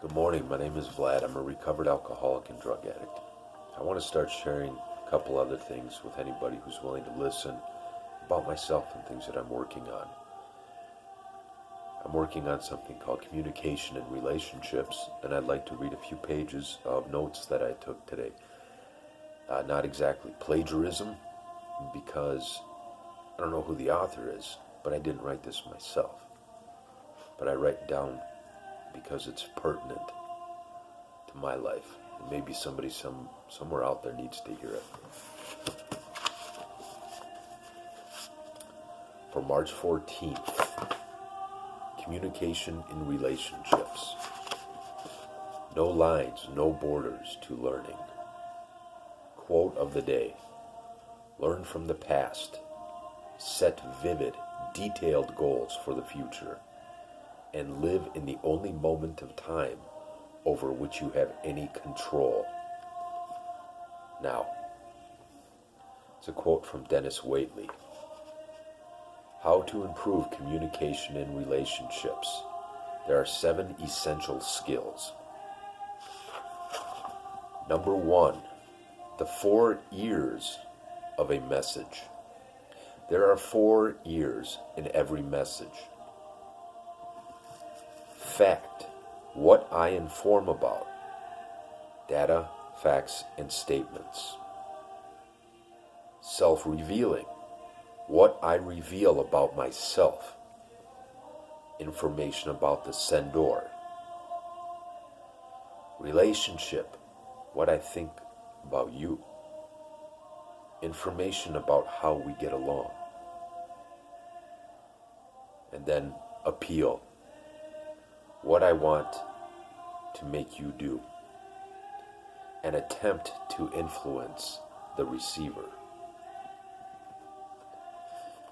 Good morning, my name is Vlad. I'm a recovered alcoholic and drug addict. I want to start sharing a couple other things with anybody who's willing to listen about myself and things that I'm working on. I'm working on something called communication and relationships, and I'd like to read a few pages of notes that I took today. Not exactly plagiarism, because I don't know who the author is, but I didn't write this myself. But I write down because it's pertinent to my life. And maybe somebody somewhere out there needs to hear it. For March 14th, communication in relationships. No lines, no borders to learning. Quote of the day: learn from the past. Set vivid, detailed goals for the future. And live in the only moment of time over which you have any control. Now, it's a quote from Dennis Waitley. How to improve communication in relationships. There are 7 essential skills. Number 1, the 4 ears of a message. There are 4 ears in every message. Fact, what I inform about. Data, facts, and statements. Self-revealing, what I reveal about myself. Information about the sender. Relationship, what I think about you. Information about how we get along. And then appeal, what I want to make you do. An attempt to influence the receiver.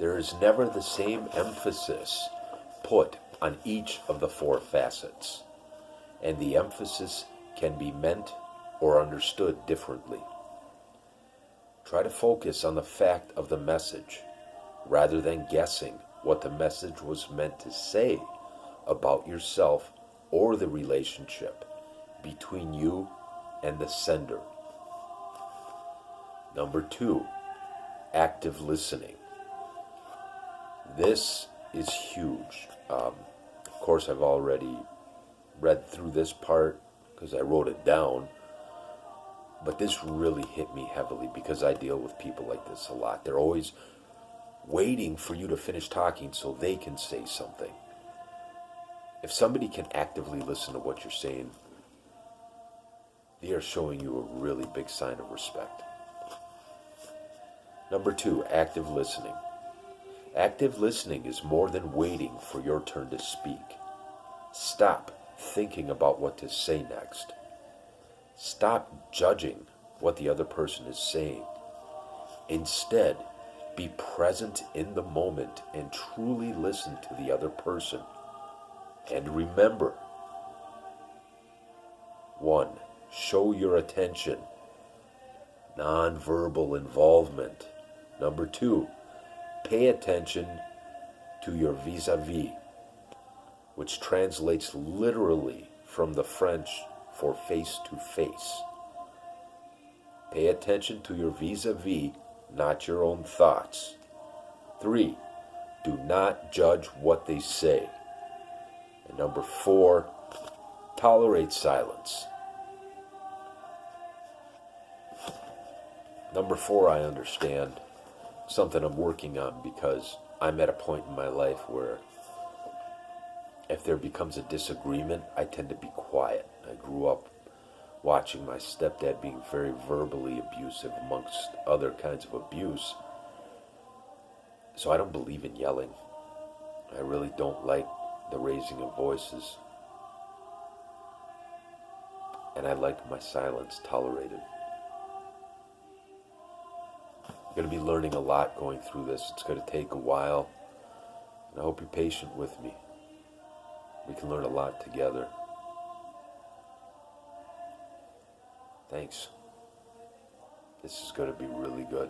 There is never the same emphasis put on each of the 4 facets, and the emphasis can be meant or understood differently. Try to focus on the fact of the message, rather than guessing what the message was meant to say about yourself or the relationship between you and the sender. Number 2, active listening. This is huge. Of course, I've already read through this part because I wrote it down, but this really hit me heavily because I deal with people like this a lot. They're always waiting for you to finish talking so they can say something. If somebody can actively listen to what you're saying, they are showing you a really big sign of respect. Number 2, active listening. Active listening is more than waiting for your turn to speak. Stop thinking about what to say next. Stop judging what the other person is saying. Instead, be present in the moment and truly listen to the other person. And remember, 1, show your attention, non-verbal involvement. Number 2, pay attention to your vis-a-vis, which translates literally from the French for face to face. Pay attention to your vis-a-vis, not your own thoughts. 3, do not judge what they say. And number 4, tolerate silence. Number 4, I understand. Something I'm working on because I'm at a point in my life where if there becomes a disagreement, I tend to be quiet. I grew up watching my stepdad being very verbally abusive amongst other kinds of abuse. So I don't believe in yelling. I really don't like the raising of voices. And I like my silence tolerated. I'm going to be learning a lot going through this. It's going to take a while. And I hope you're patient with me. We can learn a lot together. Thanks. This is going to be really good.